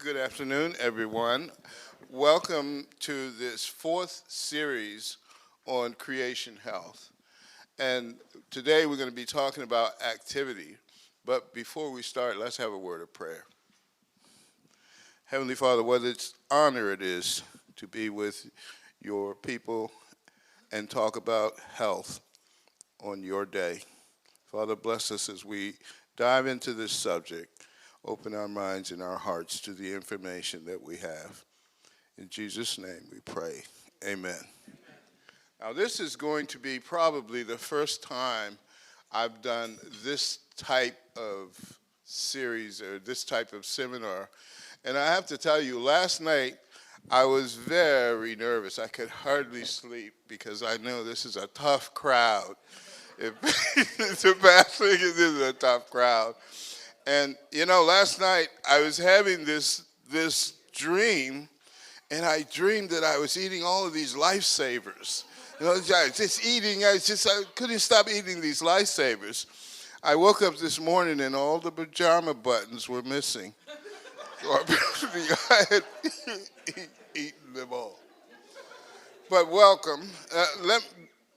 Good afternoon, everyone. Welcome to this fourth series on creation health. And today we're going to be talking about activity. But before we start, let's have a word of prayer. Heavenly Father, what an honor it is to be with your people and talk about health on your day. Father, bless us as we dive into this subject. Open our minds and our hearts to the information that we have. In Jesus' name we pray. Amen. Now, this is going to be probably the first time I've done this type of series or this type of seminar. And I have to tell you, last night I was very nervous. I could hardly sleep because I know this is a tough crowd. The bad thing is this is a tough crowd. And, last night I was having this dream, and I dreamed that I was eating all of these lifesavers. I couldn't stop eating these lifesavers. I woke up this morning and all the pajama buttons were missing. So I had eaten them all. But welcome.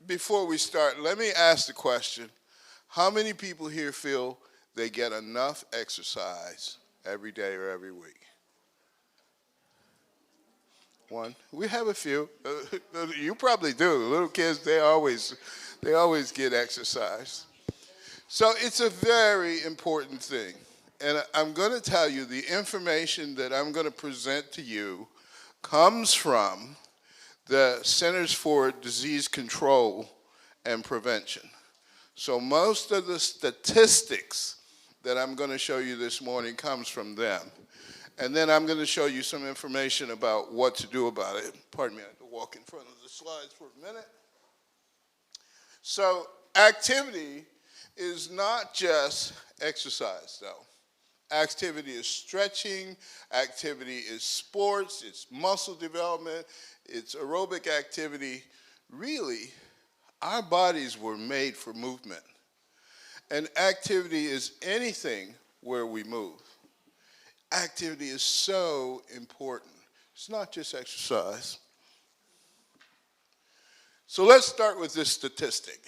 Before we start, let me ask the question. How many people here feel they get enough exercise every day or every week? One. We have a few. You probably do. Little kids, they always get exercise. So it's a very important thing. And I'm going to tell you the information that I'm going to present to you comes from the Centers for Disease Control and Prevention. So most of the statistics that I'm going to show you this morning comes from them. And then I'm going to show you some information about what to do about it. Pardon me, I have to walk in front of the slides for a minute. So activity is not just exercise, though. Activity is stretching, activity is sports, it's muscle development, it's aerobic activity. Really, our bodies were made for movement. And activity is anything where we move. Activity is so important. It's not just exercise. So let's start with this statistic.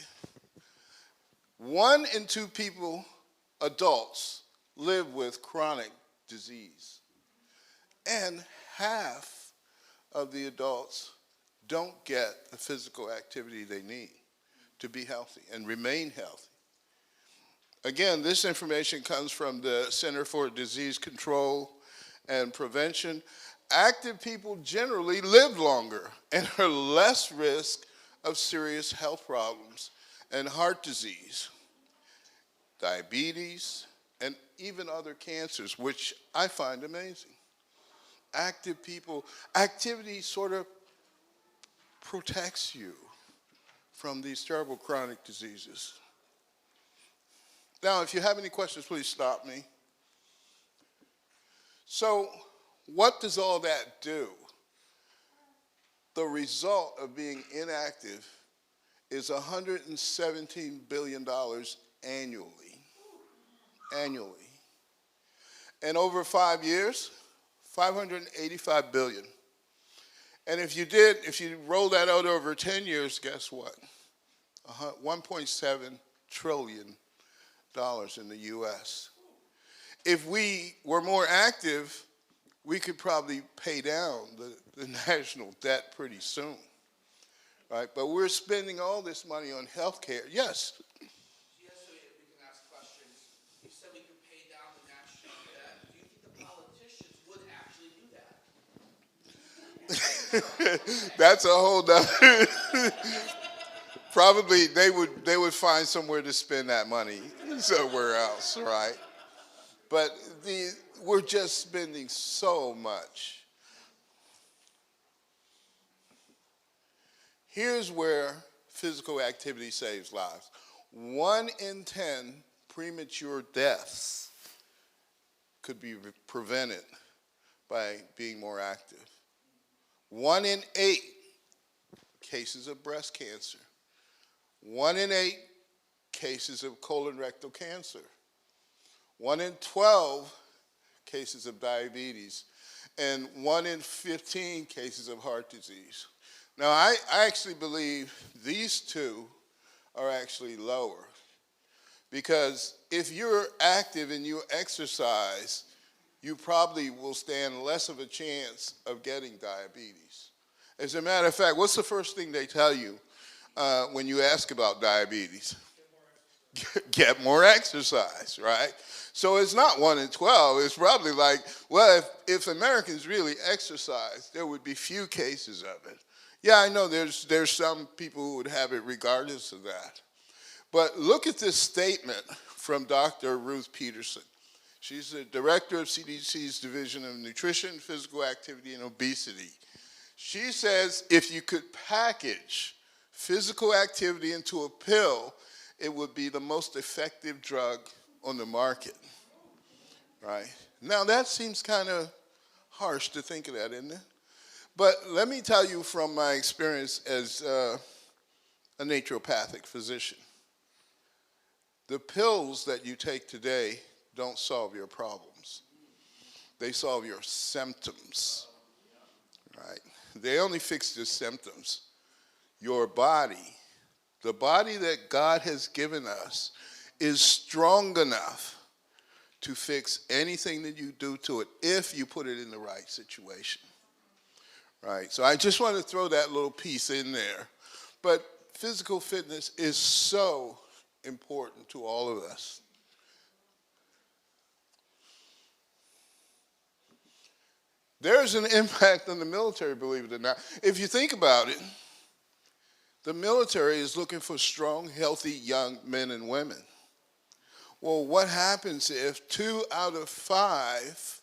1 in 2 people, adults, live with chronic disease. And half of the adults don't get the physical activity they need to be healthy and remain healthy. Again, this information comes from the Center for Disease Control and Prevention. Active people generally live longer and are less risk of serious health problems and heart disease, diabetes, and even other cancers, which I find amazing. Active people, activity sort of protects you from these terrible chronic diseases. Now, if you have any questions, please stop me. So, what does all that do? The result of being inactive is $117 billion annually. And over 5 years, $585 billion. And if you roll that out over 10 years, guess what? $1.7 trillion in the U.S. If we were more active, we could probably pay down the national debt pretty soon, right? But we're spending all this money on health care. Yes? Yes, so we can ask questions. You said we could pay down the national debt. Do you think the politicians would actually do that? That's a whole nother. Probably they would find somewhere to spend that money somewhere else, right? But we're just spending so much. Here's where physical activity saves lives. 1 in 10 premature deaths could be prevented by being more active. 1 in 8 cases of breast cancer. 1 in 8 cases of colorectal cancer. 1 in 12 cases of diabetes. and 1 in 15 cases of heart disease. Now, I actually believe these two are actually lower because if you're active and you exercise, you probably will stand less of a chance of getting diabetes. As a matter of fact, what's the first thing they tell you when you ask about diabetes? Get more exercise, right? So it's not 1 in 12. It's probably like, well, if Americans really exercise, there would be few cases of it. Yeah, I know there's some people who would have it regardless of that. But look at this statement from Dr. Ruth Peterson. She's the director of CDC's Division of Nutrition, Physical Activity, and Obesity. She says if you could package physical activity into a pill, it would be the most effective drug on the market, right? Now that seems kind of harsh to think of that, isn't it? But let me tell you from my experience as a naturopathic physician. The pills that you take today don't solve your problems. They solve your symptoms, right? They only fix the symptoms. Your body, the body that God has given us, is strong enough to fix anything that you do to it if you put it in the right situation, right? So I just want to throw that little piece in there. But physical fitness is so important to all of us. There's an impact on the military, believe it or not. If you think about it, the military is looking for strong, healthy, young men and women. Well, what happens if 2 out of 5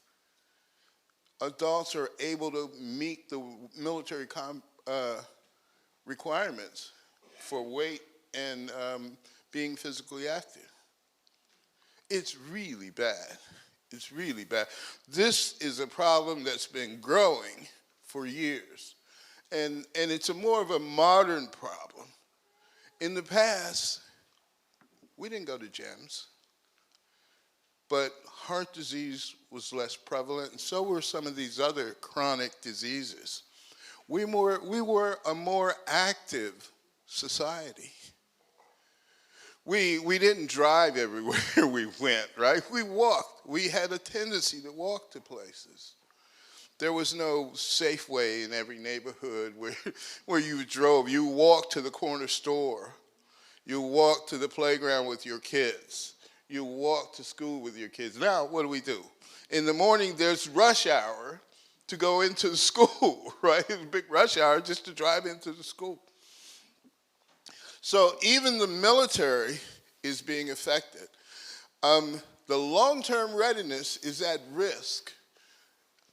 adults are able to meet the military requirements for weight and being physically active? It's really bad. It's really bad. This is a problem that's been growing for years. And it's a more of a modern problem. In the past, we didn't go to gyms, but heart disease was less prevalent, and so were some of these other chronic diseases. We were a more active society. We didn't drive everywhere we went, right? We walked. We had a tendency to walk to places. There was no Safeway in every neighborhood where you drove. You walked to the corner store. You walked to the playground with your kids. You walked to school with your kids. Now, what do? In the morning, there's rush hour to go into the school, right? It's a big rush hour just to drive into the school. So even the military is being affected. The long-term readiness is at risk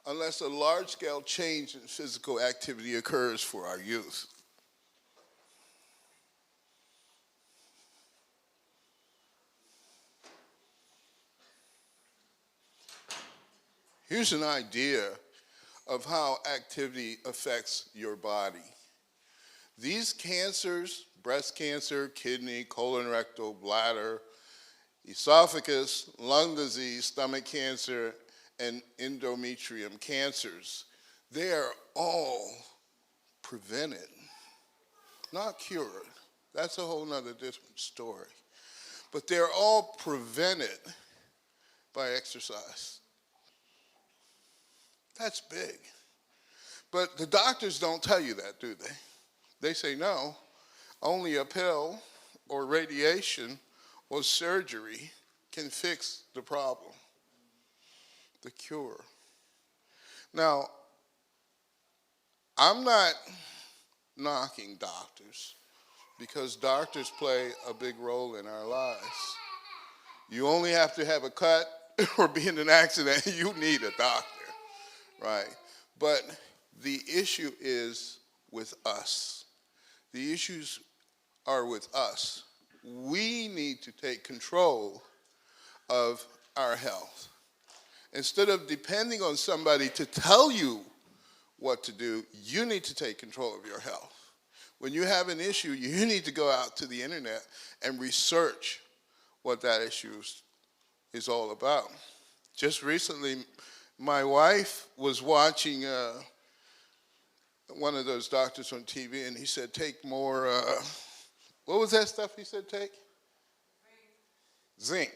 unless a large-scale change in physical activity occurs for our youth. Here's an idea of how activity affects your body. These cancers, breast cancer, kidney, colorectal, bladder, esophagus, lung disease, stomach cancer, and endometrium cancers, they are all prevented, not cured. That's a whole nother different story. But they're all prevented by exercise. That's big. But the doctors don't tell you that, do they? They say, no, only a pill or radiation or surgery can fix the problem, the cure. Now, I'm not knocking doctors because doctors play a big role in our lives. You only have to have a cut or be in an accident, you need a doctor, right? But the issue is with us. The issues are with us. We need to take control of our health. Instead of depending on somebody to tell you what to do, you need to take control of your health. When you have an issue, you need to go out to the internet and research what that issue is all about. Just recently, My wife was watching one of those doctors on TV, and he said, take more, what was that stuff he said take? Zinc.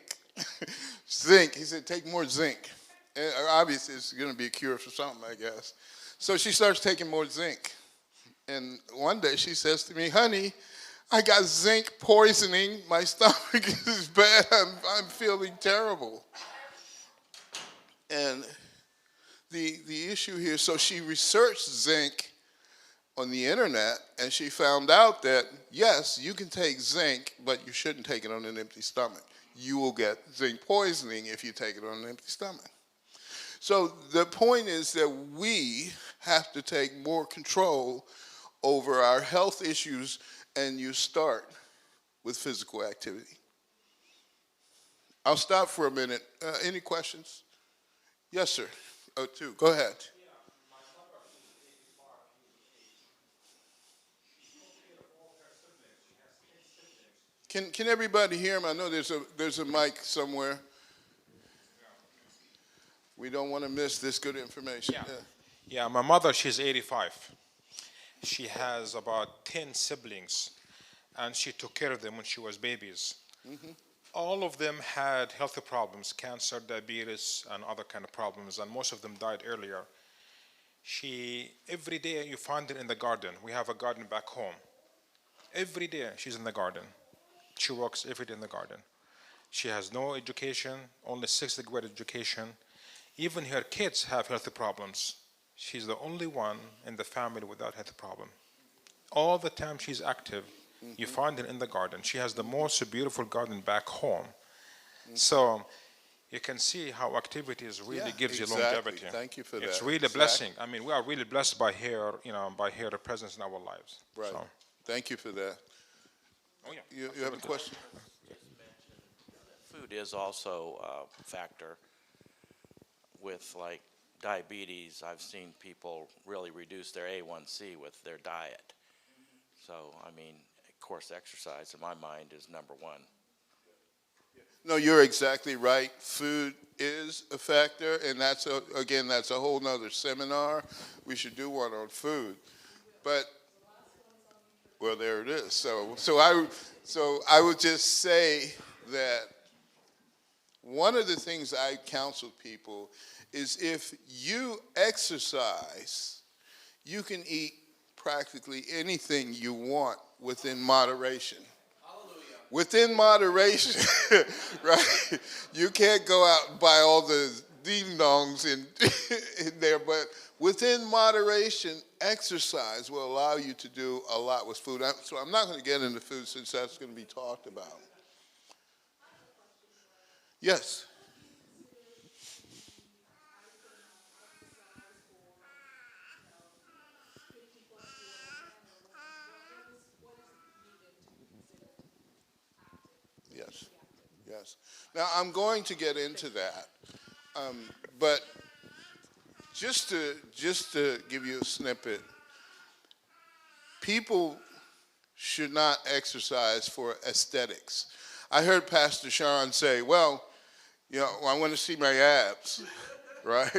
Zinc. He said, take more zinc. And obviously, it's going to be a cure for something, I guess. So she starts taking more zinc. And one day she says to me, honey, I got zinc poisoning. My stomach is bad. I'm feeling terrible. And the issue here, so she researched zinc on the internet, and she found out that, yes, you can take zinc, but you shouldn't take it on an empty stomach. You will get zinc poisoning if you take it on an empty stomach. So the point is that we have to take more control over our health issues, and you start with physical activity. I'll stop for a minute. Any questions? Yes, sir. Oh, two. Go ahead. Can everybody hear him? I know there's a mic somewhere. We don't want to miss this good information. Yeah. Yeah, my mother, she's 85. She has about 10 siblings, and she took care of them when she was babies. All of them had healthy problems, cancer, diabetes, and other kind of problems, and most of them died earlier. Every day you find her in the garden. We have a garden back home. Every day she's in the garden. She works every day in the garden. She has no education, only sixth grade education. Even her kids have healthy problems. She's the only one in the family without health problem. All the time she's active. You find her in the garden. She has the most beautiful garden back home. So you can see how activities really gives you longevity. Thank you for that. It's really a blessing. I mean, we are really blessed by her, by her presence in our lives. Right. So, Thank you for that. oh yeah. You have a question? Food is also a factor with like diabetes. I've seen people really reduce their A1C with their diet. So, I mean, of course, exercise in my mind is number one. No, you're exactly right. Food is a factor, and that's that's a whole nother seminar. We should do one on food. But well, there it is. So I would just say that one of the things I counsel people is if you exercise, you can eat practically anything you want within moderation. Within moderation, right? You can't go out and buy all the ding-dongs in there, but within moderation, exercise will allow you to do a lot with food. So I'm not going to get into food since that's going to be talked about. Yes? Yes. Yes. Now, I'm going to get into that, but just to give you a snippet, people should not exercise for aesthetics. I heard Pastor Sean say, well, I want to see my abs, right?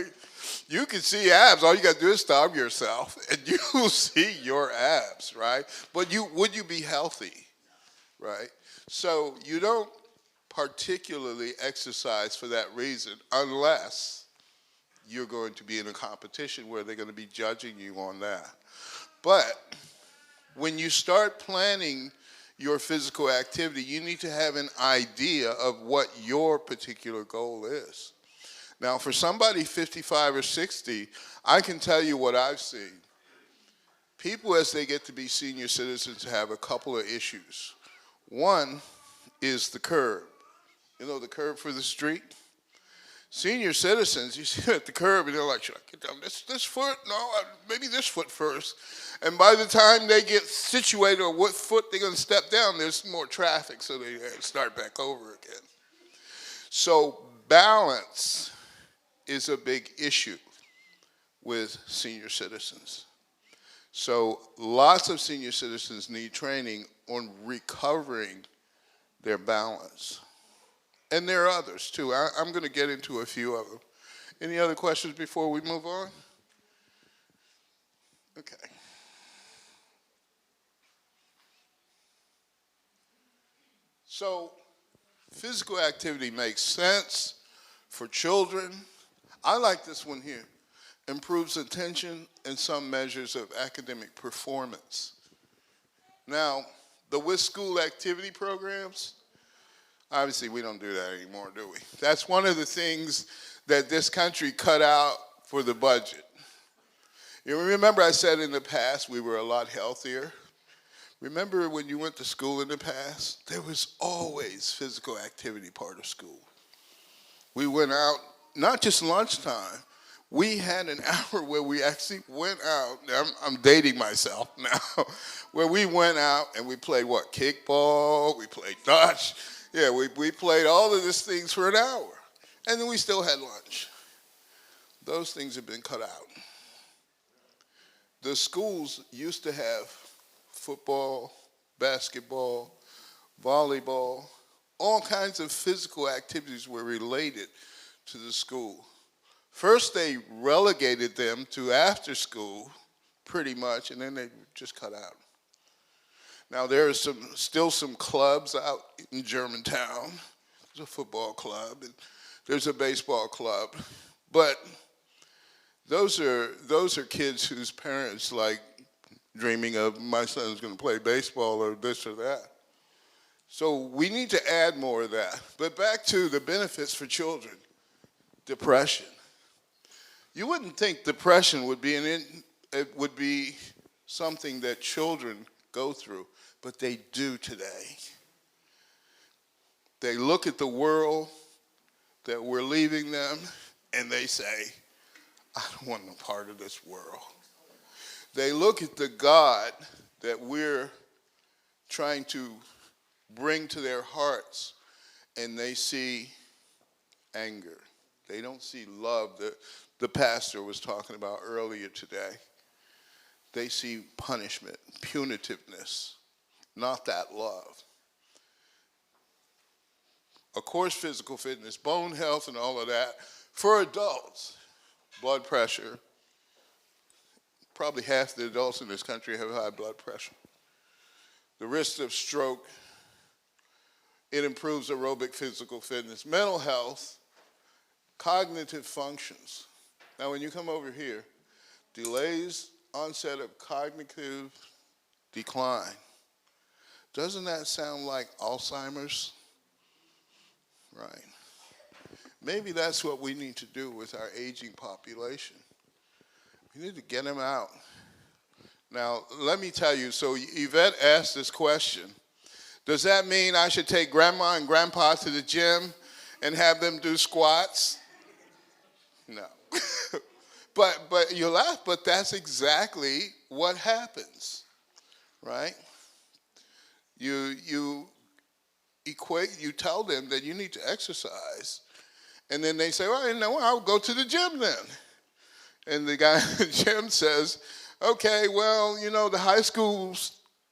You can see abs. All you got to do is starve yourself, and you will see your abs, right? But would you be healthy, right? So you don't particularly exercise for that reason unless you're going to be in a competition where they're going to be judging you on that. But when you start planning your physical activity, you need to have an idea of what your particular goal is. Now, for somebody 55 or 60, I can tell you what I've seen. People, as they get to be senior citizens, have a couple of issues. One is the curb. You know, the curb for the street? Senior citizens, you see at the curb, and they're like, should I get down this foot? No, maybe this foot first. And by the time they get situated on what foot they're going to step down, there's more traffic, so they start back over again. So balance is a big issue with senior citizens. So lots of senior citizens need training on recovering their balance. And there are others too. I'm going to get into a few of them. Any other questions before we move on? Okay. So, physical activity makes sense for children. I like this one here. Improves attention and some measures of academic performance. Now, the with school activity programs, obviously we don't do that anymore, do we? That's one of the things that this country cut out for the budget. You remember I said in the past we were a lot healthier? Remember when you went to school in the past? There was always physical activity part of school. We went out, not just lunchtime. We had an hour where we actually went out. I'm dating myself now. Where we went out and we played what? Kickball, we played dodge. Yeah, we played all of these things for an hour. And then we still had lunch. Those things have been cut out. The schools used to have football, basketball, volleyball, all kinds of physical activities were related to the school. First, they relegated them to after school, pretty much, and then they just cut out. Now, there are still some clubs out in Germantown. There's a football club, and there's a baseball club. But those are kids whose parents like dreaming of my son's going to play baseball or this or that. So we need to add more of that. But back to the benefits for children. Depression. You wouldn't think depression would be something that children go through, but they do today. They look at the world that we're leaving them, and they say, I don't want no part of this world. They look at the God that we're trying to bring to their hearts, and they see anger. They don't see love that the pastor was talking about earlier today. They see punishment, punitiveness, not that love. Of course, physical fitness, bone health, and all of that. For adults, blood pressure. Probably half the adults in this country have high blood pressure. The risk of stroke. It improves aerobic physical fitness. Mental health, cognitive functions. Now, when you come over here, delays onset of cognitive decline. Doesn't that sound like Alzheimer's? Right. Maybe that's what we need to do with our aging population. We need to get them out. Now, let me tell you, so Yvette asked this question. Does that mean I should take grandma and grandpa to the gym and have them do squats? No. But you laugh, but that's exactly what happens, right? You tell them that you need to exercise, and then they say, well, no, I'll go to the gym then. And the guy in the gym says, okay, well, the high school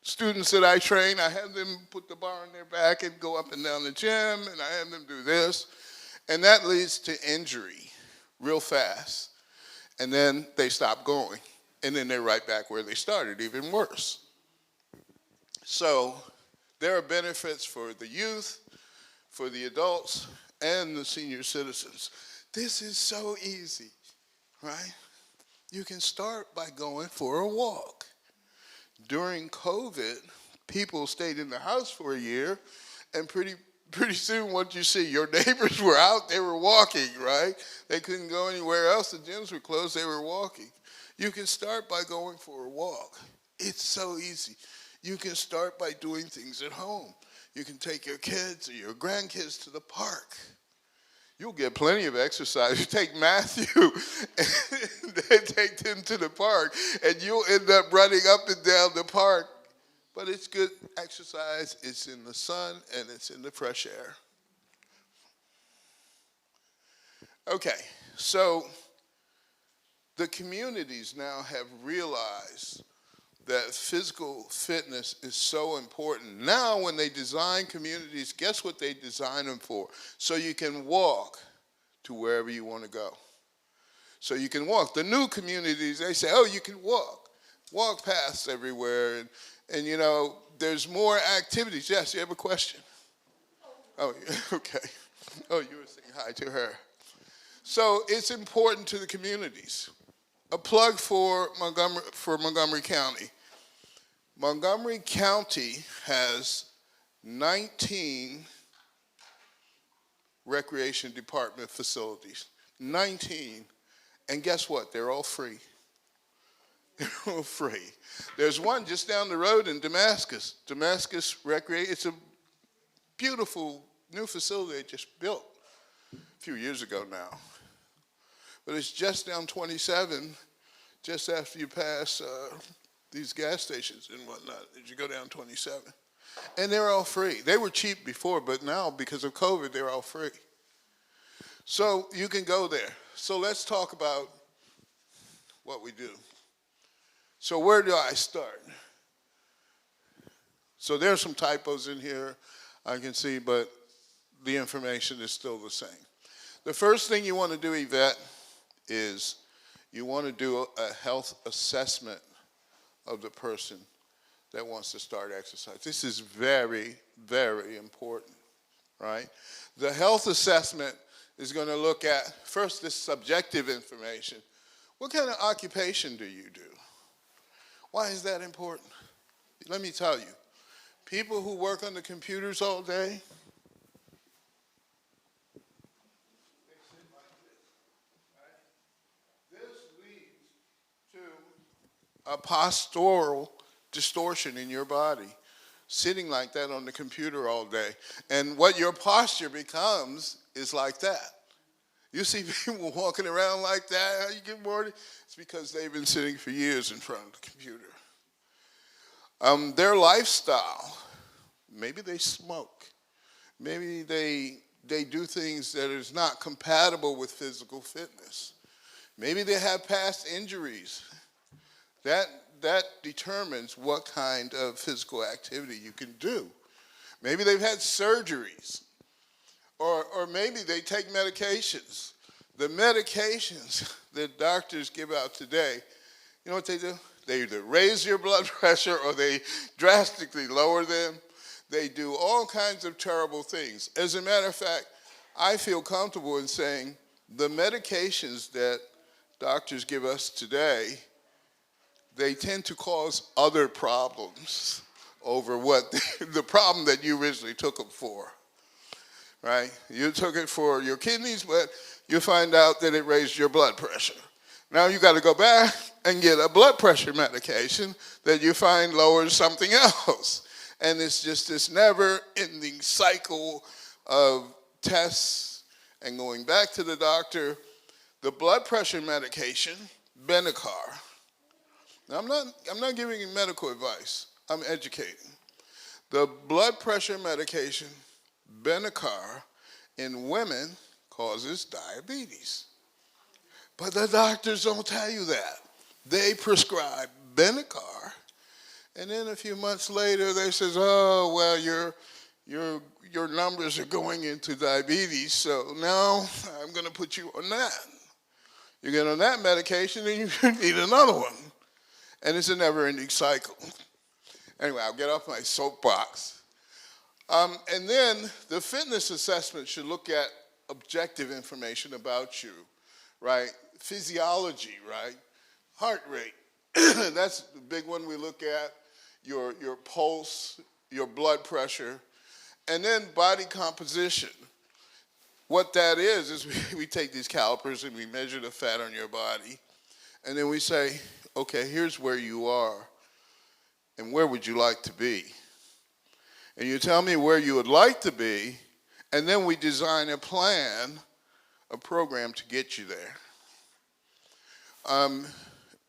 students that I train, I have them put the bar on their back and go up and down the gym, and I have them do this. And that leads to injury real fast. And then they stop going. And then they're right back where they started, even worse. So there are benefits for the youth, for the adults, and the senior citizens. This is so easy, right? You can start by going for a walk. During COVID, people stayed in the house for a year, and pretty soon what you see, your neighbors were out, they were walking, right? They couldn't go anywhere else. The gyms were closed, they were walking. You can start by going for a walk. It's so easy. You can start by doing things at home. You can take your kids or your grandkids to the park. You'll get plenty of exercise. You take Matthew and take him to the park, and you'll end up running up and down the park. But it's good exercise. It's in the sun, and it's in the fresh air. Okay, so the communities now have realized that physical fitness is so important. Now when they design communities, guess what they design them for? So you can walk to wherever you want to go. so you can walk. The new communities, they say, oh, you can walk past everywhere, and you know, there's more activities. Yes, you have a question? Oh, okay. Oh, you were saying hi to her. So it's important to the communities. A plug for Montgomery County. Montgomery County has 19 recreation department facilities. 19. And guess what? They're all free. They're all free. There's one just down the road in Damascus. Damascus Recreation. It's a beautiful new facility they just built a few years ago now. But it's just down 27, just after you pass these gas stations and whatnot, as you go down 27. And they're all free. They were cheap before, but now, because of COVID, they're all free. So you can go there. So let's talk about what we do. So where do I start? So there's some typos in here I can see, but the information is still the same. The first thing you want to do, Yvette, is you want to do a health assessment of the person that wants to start exercise. This is very, very important, right? The health assessment is going to look at, first, this subjective information. What kind of occupation do you do? Why is that important? Let me tell you, people who work on the computers all day, a postural distortion in your body, sitting like that on the computer all day. And what your posture becomes is like that. You see people walking around like that, how you get morning? It's because they've been sitting for years in front of the computer. Their lifestyle, maybe they smoke. Maybe they do things that is not compatible with physical fitness. Maybe they have past injuries. That determines what kind of physical activity you can do. Maybe they've had surgeries, or maybe they take medications. The medications that doctors give out today, you know what they do? They either raise your blood pressure or they drastically lower them. They do all kinds of terrible things. As a matter of fact, I feel comfortable in saying the medications that doctors give us today, they tend to cause other problems over what the problem that you originally took them for, right? You took it for your kidneys, but you find out that it raised your blood pressure. Now you got to go back and get a blood pressure medication that you find lowers something else. And it's just this never-ending cycle of tests and going back to the doctor. The blood pressure medication, Benicar. Now, I'm not giving you medical advice. I'm educating. The blood pressure medication, Benicar, in women causes diabetes. But the doctors don't tell you that. They prescribe Benicar, and then a few months later they says, oh, well, your numbers are going into diabetes, so now I'm going to put you on that. You get on that medication and you need another one. And it's a never-ending cycle. Anyway, I'll get off my soapbox. And then the fitness assessment should look at objective information about you, right? Physiology, right? Heart rate. That's the big one we look at. Your pulse, your blood pressure. And then body composition. What that is we take these calipers and we measure the fat on your body. And then we say, okay, here's where you are, and where would you like to be? And you tell me where you would like to be, and then we design a plan, a program to get you there. And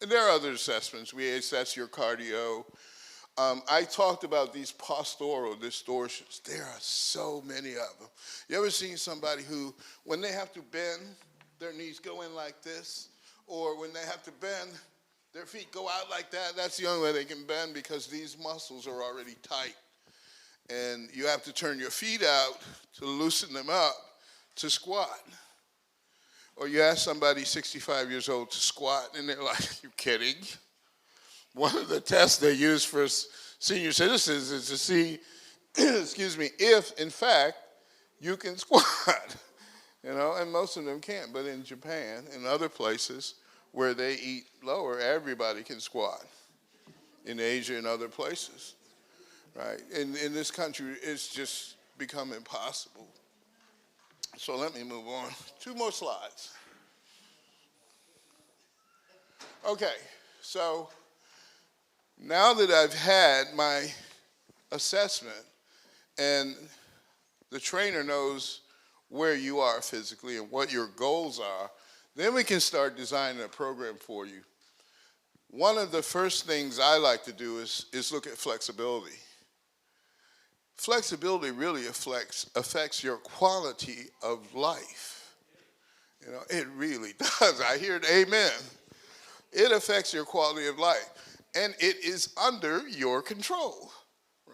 there are other assessments. We assess your cardio. I talked about these postural distortions. There are so many of them. You ever seen somebody who, when they have to bend, their knees go in like this, or when they have to bend, their feet go out like that? That's the only way they can bend, because these muscles are already tight. And you have to turn your feet out to loosen them up to squat. Or you ask somebody 65 years old to squat, and they're like, you kidding? One of the tests they use for senior citizens is to see, excuse me, if, in fact, you can squat. And most of them can't. But in Japan and other places where they eat lower, everybody can squat. In Asia and other places, right? In this country, it's just become impossible. So let me move on. 2 more slides. Okay, so now that I've had my assessment and the trainer knows where you are physically and what your goals are, then we can start designing a program for you. One of the first things I like to do is look at flexibility. Flexibility really affects your quality of life. It really does. I hear it, amen. It affects your quality of life. And it is under your control,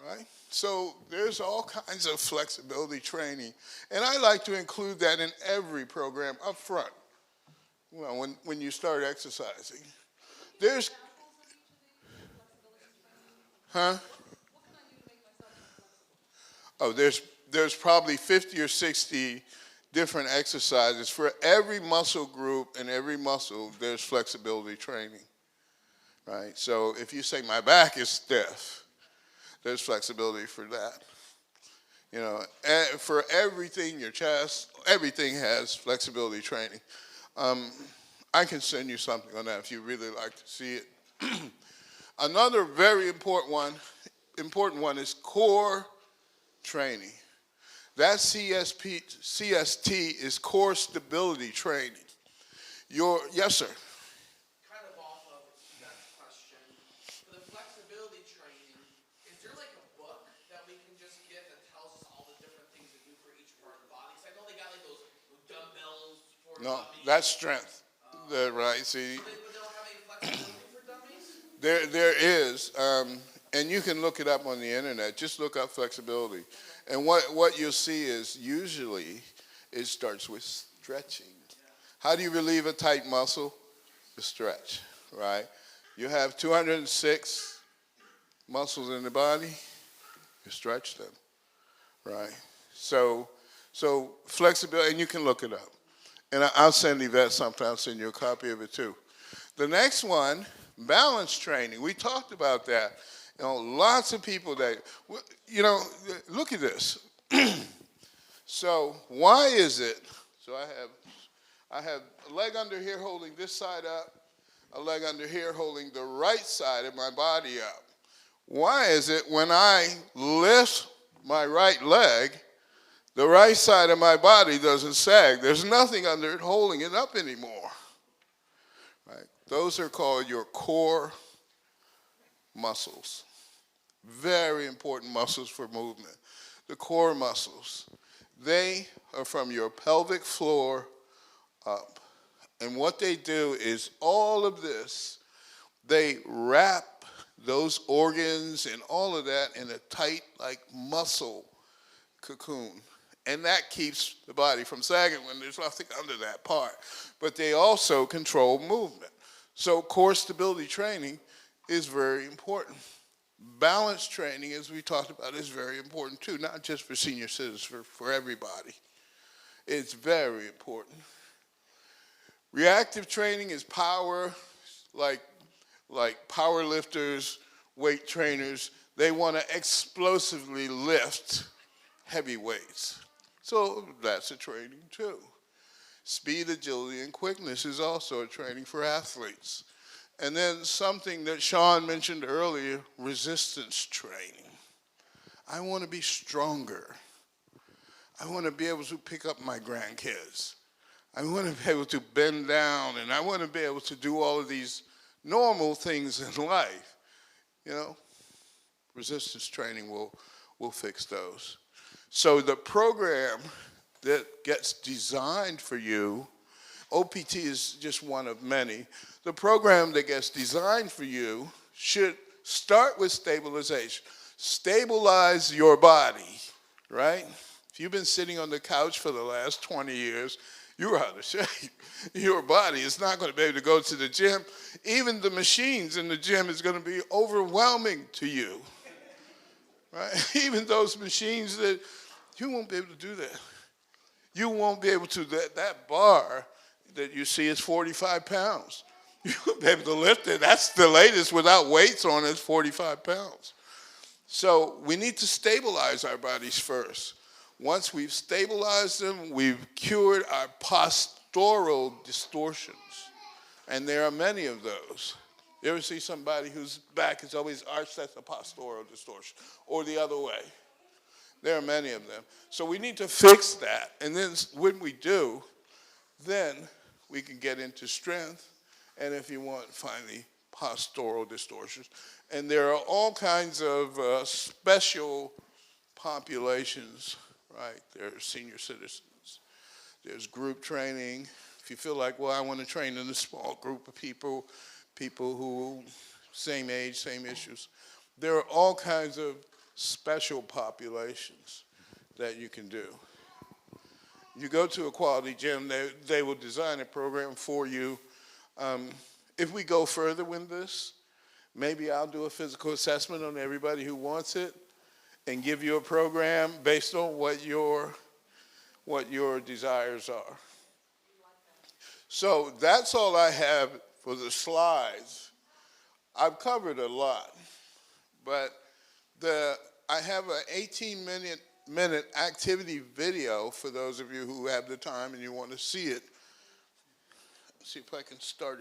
right? So there's all kinds of flexibility training. And I like to include that in every program up front, when you start exercising. There's, huh? Oh, there's probably 50 or 60 different exercises. For every muscle group and every muscle, there's flexibility training, right? So if you say my back is stiff, there's flexibility for that. And for everything, your chest, everything has flexibility training. I can send you something on that if you really like to see it. Another very important one is core training. That CST is core stability training. Yes, sir. Kind of off of that question, for the flexibility training, is there like a book that we can just get that tells us all the different things to do for each part of the body? Because I know they got like those dumbbells for No, dummies. that's strength. Right. See, But they don't have any flexibility for dummies? there is, and you can look it up on the internet. Just look up flexibility, and what you'll see is usually it starts with stretching. How do you relieve a tight muscle? You stretch, right? You have 206 muscles in the body. You stretch them, right? So flexibility, and you can look it up. And I'll send Yvette something. I'll send you a copy of it too. The next one, balance training. We talked about that. Lots of people that, look at this. So why is it? So I have a leg under here holding this side up, a leg under here holding the right side of my body up. Why is it when I lift my right leg, the right side of my body doesn't sag? There's nothing under it holding it up anymore. Right? Those are called your core muscles. Very important muscles for movement. The core muscles. They are from your pelvic floor up. And what they do is all of this, they wrap those organs and all of that in a tight, like muscle cocoon. And that keeps the body from sagging when there's nothing under that part. But they also control movement. So core stability training is very important. Balance training, as we talked about, is very important too, not just for senior citizens, for everybody. It's very important. Reactive training is power, like power lifters, weight trainers. They want to explosively lift heavy weights. So that's a training too. Speed, agility, and quickness is also a training for athletes. And then something that Sean mentioned earlier, resistance training. I want to be stronger. I want to be able to pick up my grandkids. I want to be able to bend down, and I want to be able to do all of these normal things in life. Resistance training will fix those. So the program that gets designed for you, OPT is just one of many. The program that gets designed for you should start with stabilization. Stabilize your body, right? If you've been sitting on the couch for the last 20 years, you're out of shape. Your body is not going to be able to go to the gym. Even the machines in the gym is going to be overwhelming to you. Right? Even those machines that you won't be able to do that. You won't be able to, that bar that you see is 45 pounds. You won't be able to lift it. That's the latest without weights on it, 45 pounds. So we need to stabilize our bodies first. Once we've stabilized them, we've cured our postural distortions. And there are many of those. You ever see somebody whose back is always arched? That's a postural distortion. Or the other way. There are many of them. So we need to fix that. And then when we do, then we can get into strength. And if you want, finally, postural distortions. And there are all kinds of special populations, right? There are senior citizens. There's group training. If you feel like, well, I want to train in a small group of people who same age, same issues. There are all kinds of special populations that you can do. You go to a quality gym, they will design a program for you. If we go further with this, maybe I'll do a physical assessment on everybody who wants it and give you a program based on what your desires are. So that's all I have for the slides. I've covered a lot, but I have an 18-minute activity video for those of you who have the time and you want to see it. Let's see if I can start it.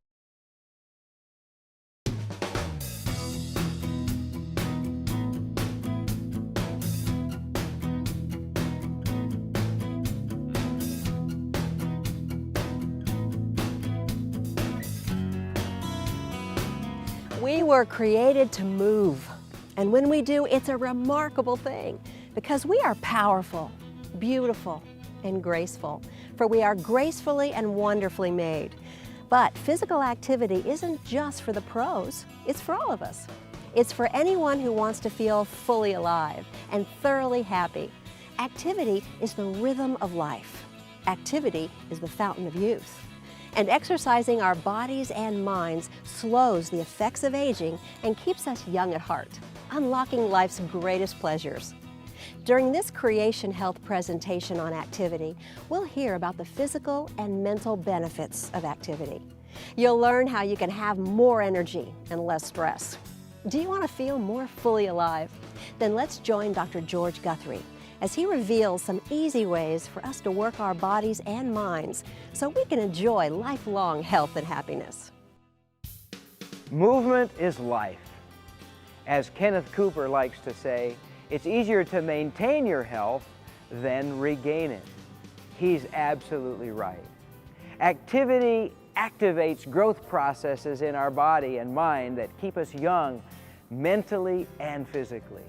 We were created to move, and when we do, it's a remarkable thing because we are powerful, beautiful, and graceful, for we are gracefully and wonderfully made. But physical activity isn't just for the pros, it's for all of us. It's for anyone who wants to feel fully alive and thoroughly happy. Activity is the rhythm of life. Activity is the fountain of youth. And exercising our bodies and minds slows the effects of aging and keeps us young at heart, unlocking life's greatest pleasures. During this Creation Health presentation on activity, we'll hear about the physical and mental benefits of activity. You'll learn how you can have more energy and less stress. Do you want to feel more fully alive? Then let's join Dr. George Guthrie as he reveals some easy ways for us to work our bodies and minds so we can enjoy lifelong health and happiness. Movement is life. As Kenneth Cooper likes to say, it's easier to maintain your health than regain it. He's absolutely right. Activity activates growth processes in our body and mind that keep us young mentally and physically.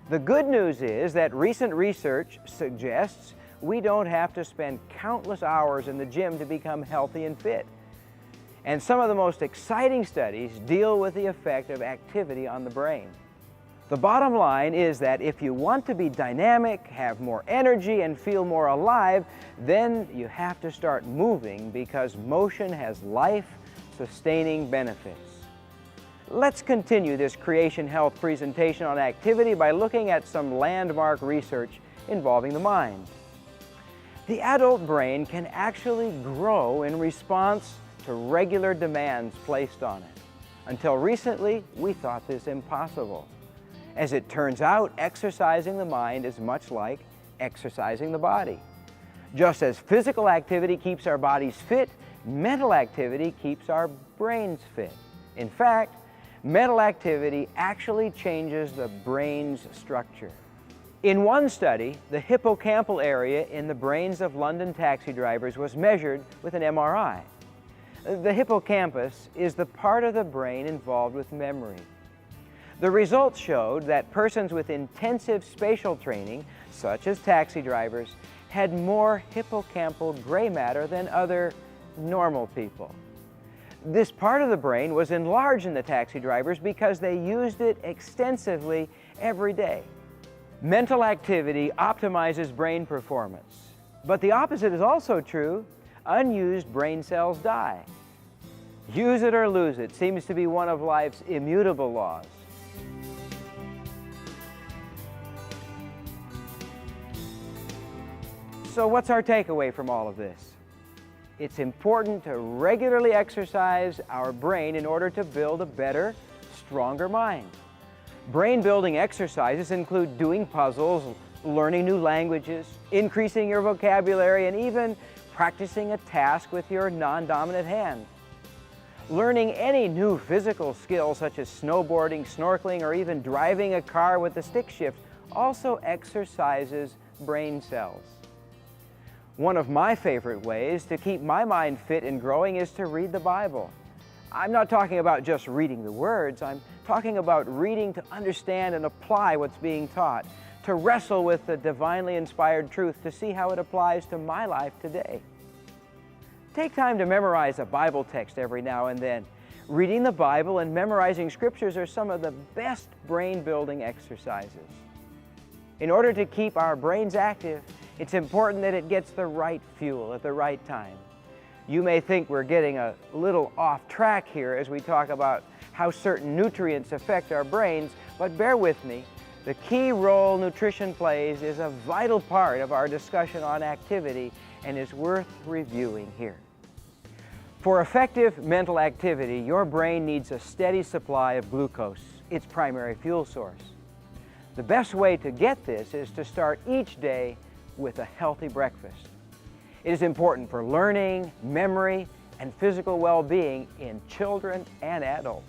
The good news is that recent research suggests we don't have to spend countless hours in the gym to become healthy and fit. And some of the most exciting studies deal with the effect of activity on the brain. The bottom line is that if you want to be dynamic, have more energy, and feel more alive, then you have to start moving because motion has life-sustaining benefits. Let's continue this Creation Health presentation on activity by looking at some landmark research involving the mind. The adult brain can actually grow in response to regular demands placed on it. Until recently, we thought this impossible. As it turns out, exercising the mind is much like exercising the body. Just as physical activity keeps our bodies fit, mental activity keeps our brains fit. In fact, mental activity actually changes the brain's structure. In one study, the hippocampal area in the brains of London taxi drivers was measured with an MRI. The hippocampus is the part of the brain involved with memory. The results showed that persons with intensive spatial training, such as taxi drivers, had more hippocampal gray matter than other normal people. This part of the brain was enlarged in the taxi drivers because they used it extensively every day. Mental activity optimizes brain performance. But the opposite is also true. unused brain cells die. Use it or lose it seems to be one of life's immutable laws. So what's our takeaway from all of this? It's important to regularly exercise our brain in order to build a better, stronger mind. Brain-building exercises include doing puzzles, learning new languages, increasing your vocabulary, and even practicing a task with your non-dominant hand. Learning any new physical skill such as snowboarding, snorkeling, or even driving a car with the stick shift also exercises brain cells. One of my favorite ways to keep my mind fit and growing is to read the Bible. I'm not talking about just reading the words, I'm talking about reading to understand and apply what's being taught, to wrestle with the divinely inspired truth to see how it applies to my life today. Take time to memorize a Bible text every now and then. Reading the Bible and memorizing scriptures are some of the best brain-building exercises. In order to keep our brains active, it's important that it gets the right fuel at the right time. You may think we're getting a little off track here as we talk about how certain nutrients affect our brains, but bear with me. The key role nutrition plays is a vital part of our discussion on activity and is worth reviewing here. For effective mental activity, your brain needs a steady supply of glucose, its primary fuel source. The best way to get this is to start each day with a healthy breakfast. It is important for learning, memory, and physical well-being in children and adults.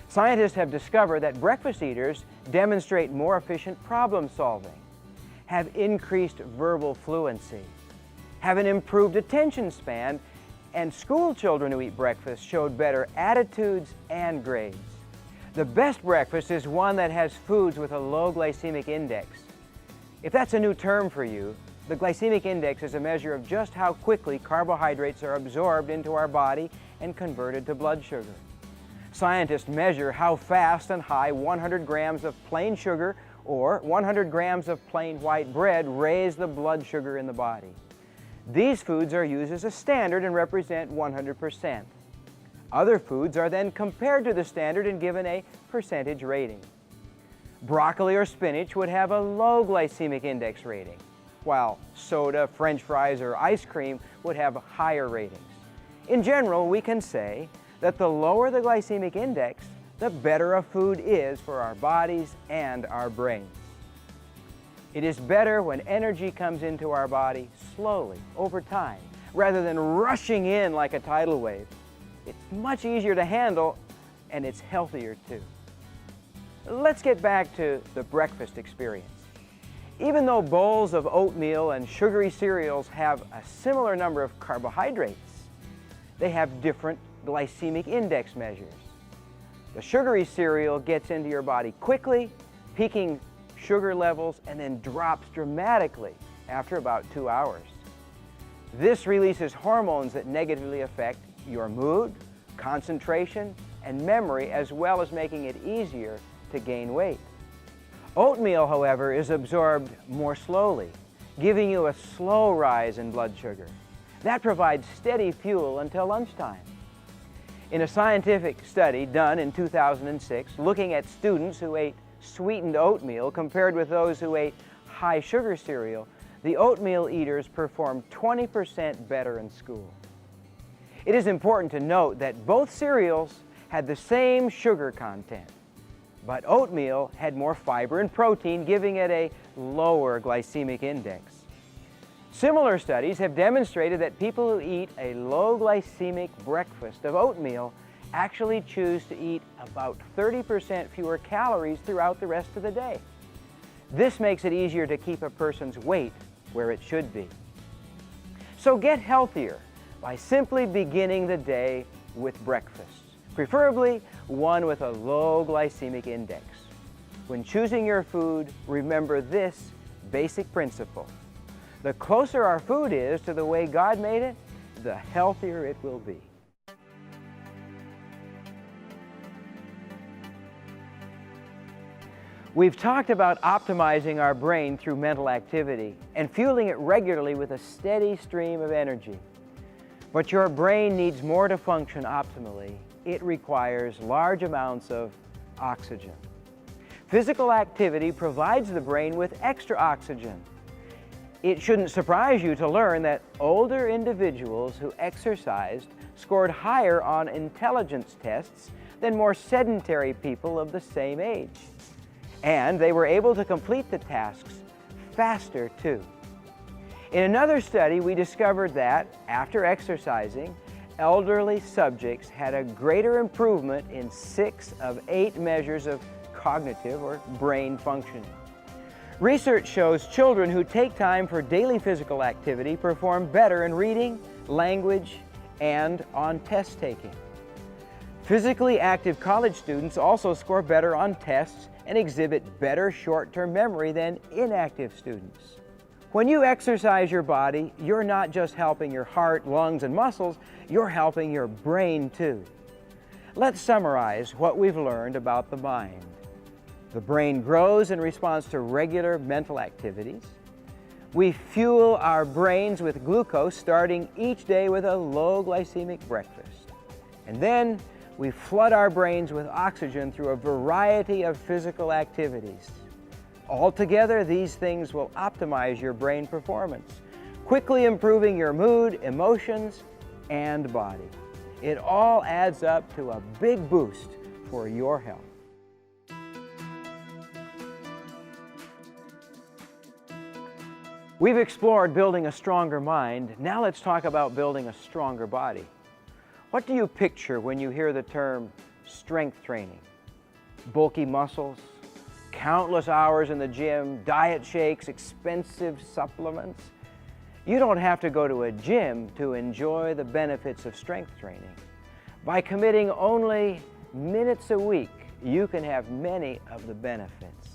Scientists have discovered that breakfast eaters demonstrate more efficient problem solving, have increased verbal fluency, have an improved attention span, and school children who eat breakfast showed better attitudes and grades. The best breakfast is one that has foods with a low glycemic index. If that's a new term for you, the glycemic index is a measure of just how quickly carbohydrates are absorbed into our body and converted to blood sugar. Scientists measure how fast and high 100 grams of plain sugar or 100 grams of plain white bread raise the blood sugar in the body. These foods are used as a standard and represent 100%. Other foods are then compared to the standard and given a percentage rating. Broccoli or spinach would have a low glycemic index rating, while soda, French fries, or ice cream would have higher ratings. In general, we can say that the lower the glycemic index, the better a food is for our bodies and our brains. It is better when energy comes into our body slowly, over time, rather than rushing in like a tidal wave. It's much easier to handle, and it's healthier too. Let's get back to the breakfast experience. Even though bowls of oatmeal and sugary cereals have a similar number of carbohydrates, they have different glycemic index measures. The sugary cereal gets into your body quickly, peaking sugar levels, and then drops dramatically after about 2 hours. This releases hormones that negatively affect your mood, concentration, and memory, as well as making it easier to gain weight. Oatmeal, however, is absorbed more slowly, giving you a slow rise in blood sugar. That provides steady fuel until lunchtime. In a scientific study done in 2006, looking at students who ate sweetened oatmeal compared with those who ate high sugar cereal, the oatmeal eaters performed 20% better in school. It is important to note that both cereals had the same sugar content, but oatmeal had more fiber and protein, giving it a lower glycemic index. Similar studies have demonstrated that people who eat a low glycemic breakfast of oatmeal actually choose to eat about 30% fewer calories throughout the rest of the day. This makes it easier to keep a person's weight where it should be. So get healthier by simply beginning the day with breakfast, preferably one with a low glycemic index. When choosing your food, remember this basic principle. The closer our food is to the way God made it, the healthier it will be. We've talked about optimizing our brain through mental activity and fueling it regularly with a steady stream of energy. But your brain needs more to function optimally. It requires large amounts of oxygen. Physical activity provides the brain with extra oxygen. It shouldn't surprise you to learn that older individuals who exercised scored higher on intelligence tests than more sedentary people of the same age. And they were able to complete the tasks faster too. In another study, we discovered that after exercising, elderly subjects had a greater improvement in 6 of 8 measures of cognitive or brain functioning. Research shows children who take time for daily physical activity perform better in reading, language, and on test taking. Physically active college students also score better on tests and exhibit better short-term memory than inactive students. When you exercise your body, you're not just helping your heart, lungs, and muscles, you're helping your brain too. Let's summarize what we've learned about the mind. The brain grows in response to regular mental activities. We fuel our brains with glucose starting each day with a low glycemic breakfast. And then we flood our brains with oxygen through a variety of physical activities. Altogether, these things will optimize your brain performance, quickly improving your mood, emotions, and body. It all adds up to a big boost for your health. We've explored building a stronger mind. Now let's talk about building a stronger body. What do you picture when you hear the term strength training? Bulky muscles, countless hours in the gym, diet shakes, expensive supplements. You don't have to go to a gym to enjoy the benefits of strength training. By committing only minutes a week, you can have many of the benefits.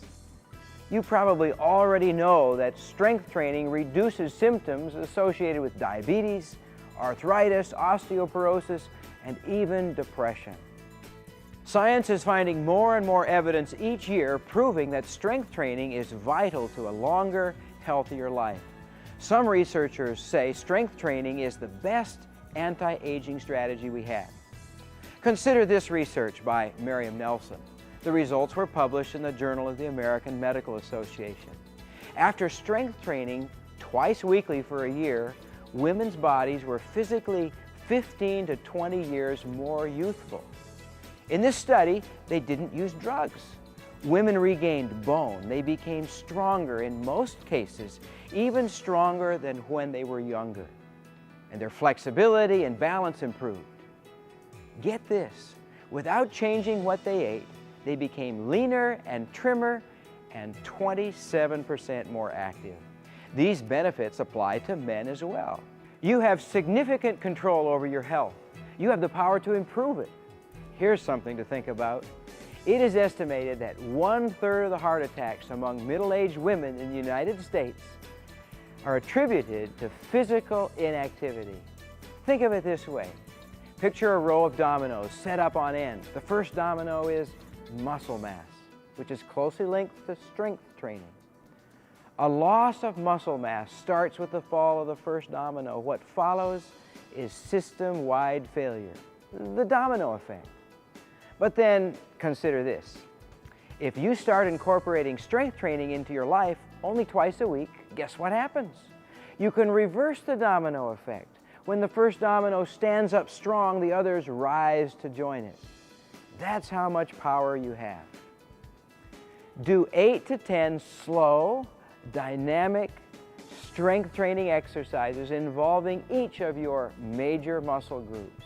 You probably already know that strength training reduces symptoms associated with diabetes, arthritis, osteoporosis, and even depression. Science is finding more and more evidence each year proving that strength training is vital to a longer, healthier life. Some researchers say strength training is the best anti-aging strategy we have. Consider this research by Miriam Nelson. The results were published in the Journal of the American Medical Association. After strength training twice weekly for a year, women's bodies were physically 15 to 20 years more youthful. In this study, they didn't use drugs. Women regained bone. They became stronger in most cases, even stronger than when they were younger. And their flexibility and balance improved. Get this, without changing what they ate, they became leaner and trimmer and 27% more active. These benefits apply to men as well. You have significant control over your health. You have the power to improve it. Here's something to think about. It is estimated that 1/3 of the heart attacks among middle-aged women in the United States are attributed to physical inactivity. Think of it this way. Picture a row of dominoes set up on end. The first domino is muscle mass, which is closely linked to strength training. A loss of muscle mass starts with the fall of the first domino. What follows is system-wide failure, the domino effect. But then consider this. If you start incorporating strength training into your life only twice a week, guess what happens? You can reverse the domino effect. When the first domino stands up strong, the others rise to join it. That's how much power you have. Do 8 to 10 slow, dynamic, strength training exercises involving each of your major muscle groups.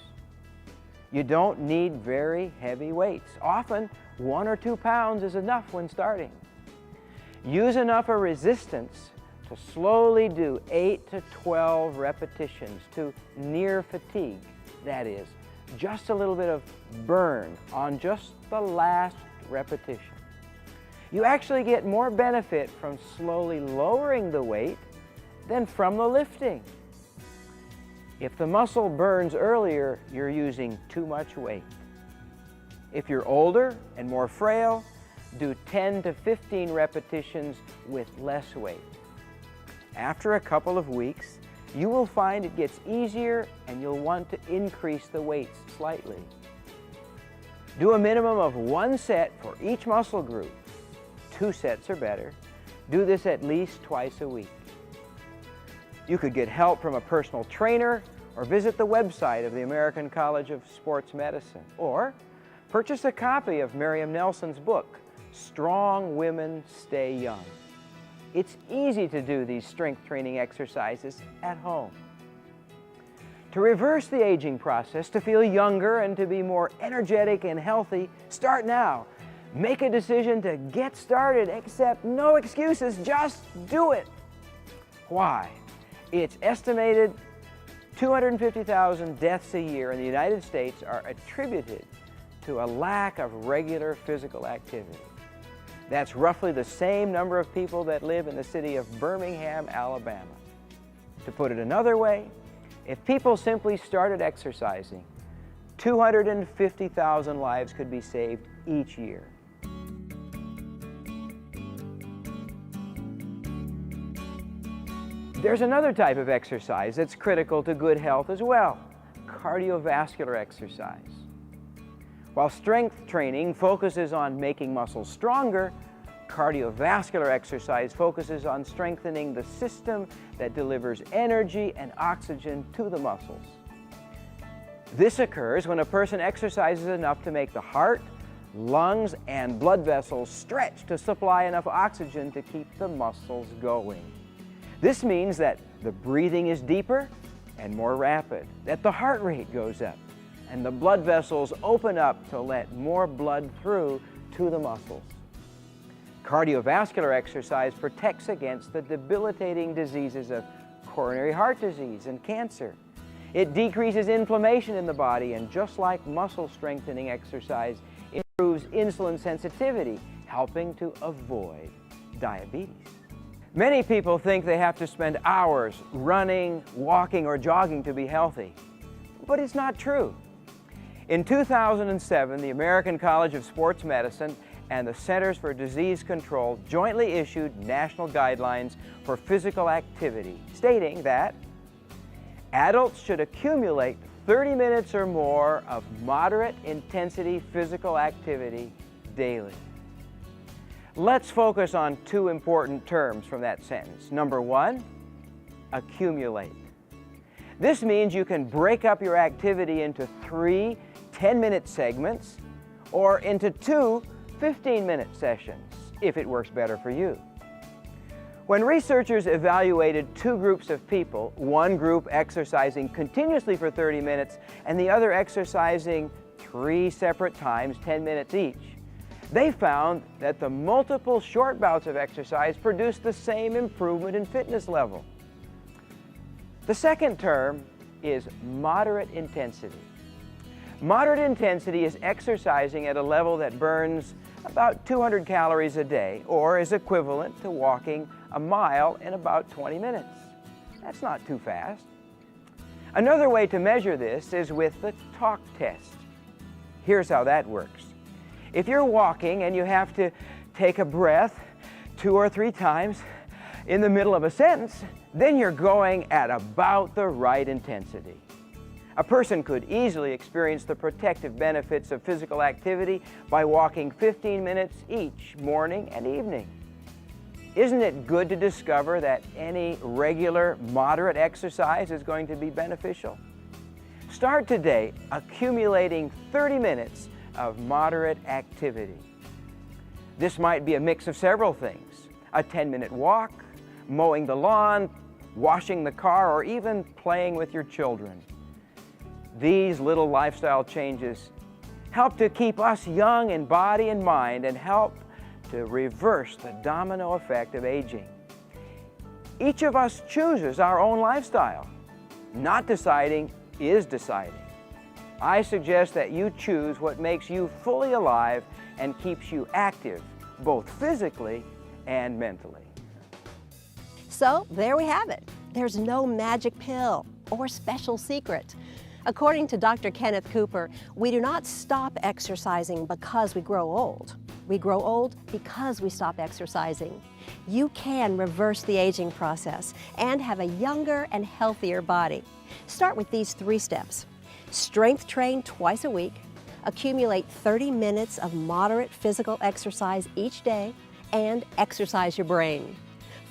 You don't need very heavy weights. Often, 1 or 2 pounds is enough when starting. Use enough of resistance to slowly do 8 to 12 repetitions to near fatigue. That is, just a little bit of burn on just the last repetition. You actually get more benefit from slowly lowering the weight than from the lifting. If the muscle burns earlier, you're using too much weight. If you're older and more frail, do 10 to 15 repetitions with less weight. After a couple of weeks, you will find it gets easier and you'll want to increase the weights slightly. Do a minimum of 1 set for each muscle group. 2 sets are better. Do this at least twice a week. You could get help from a personal trainer or visit the website of the American College of Sports Medicine, or purchase a copy of Miriam Nelson's book, Strong Women Stay Young. It's easy to do these strength training exercises at home. To reverse the aging process, to feel younger and to be more energetic and healthy, start now. Make a decision to get started, accept no excuses, just do it. Why? It's estimated 250,000 deaths a year in the United States are attributed to a lack of regular physical activity. That's roughly the same number of people that live in the city of Birmingham, Alabama. To put it another way, if people simply started exercising, 250,000 lives could be saved each year. There's another type of exercise that's critical to good health as well, cardiovascular exercise. While strength training focuses on making muscles stronger, cardiovascular exercise focuses on strengthening the system that delivers energy and oxygen to the muscles. This occurs when a person exercises enough to make the heart, lungs, and blood vessels stretch to supply enough oxygen to keep the muscles going. This means that the breathing is deeper and more rapid, that the heart rate goes up, and the blood vessels open up to let more blood through to the muscles. Cardiovascular exercise protects against the debilitating diseases of coronary heart disease and cancer. It decreases inflammation in the body, and just like muscle strengthening exercise, improves insulin sensitivity, helping to avoid diabetes. Many people think they have to spend hours running, walking, or jogging to be healthy, but it's not true. In 2007, the American College of Sports Medicine and the Centers for Disease Control jointly issued national guidelines for physical activity, stating that adults should accumulate 30 minutes or more of moderate intensity physical activity daily. Let's focus on 2 important terms from that sentence. Number 1, accumulate. This means you can break up your activity into 3 10-minute segments or into 2 15-minute sessions, if it works better for you. When researchers evaluated 2 groups of people, one group exercising continuously for 30 minutes and the other exercising 3 separate times, 10 minutes each, they found that the multiple short bouts of exercise produced the same improvement in fitness level. The second term is moderate intensity. Moderate intensity is exercising at a level that burns about 200 calories a day, or is equivalent to walking a mile in about 20 minutes. That's not too fast. Another way to measure this is with the talk test. Here's how that works. If you're walking and you have to take a breath 2 or 3 times in the middle of a sentence, then you're going at about the right intensity. A person could easily experience the protective benefits of physical activity by walking 15 minutes each morning and evening. Isn't it good to discover that any regular, moderate exercise is going to be beneficial? Start today accumulating 30 minutes of moderate activity. This might be a mix of several things: a 10-minute walk, mowing the lawn, washing the car, or even playing with your children. These little lifestyle changes help to keep us young in body and mind and help to reverse the domino effect of aging. Each of us chooses our own lifestyle. Not deciding is deciding. I suggest that you choose what makes you fully alive and keeps you active, both physically and mentally. So there we have it. There's no magic pill or special secret. According to Dr. Kenneth Cooper, we do not stop exercising because we grow old. We grow old because we stop exercising. You can reverse the aging process and have a younger and healthier body. Start with these 3 steps. Strength train twice a week, accumulate 30 minutes of moderate physical exercise each day, and exercise your brain.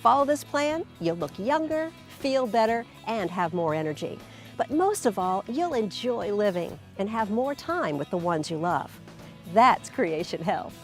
Follow this plan, you'll look younger, feel better, and have more energy. But most of all, you'll enjoy living and have more time with the ones you love. That's Creation Health.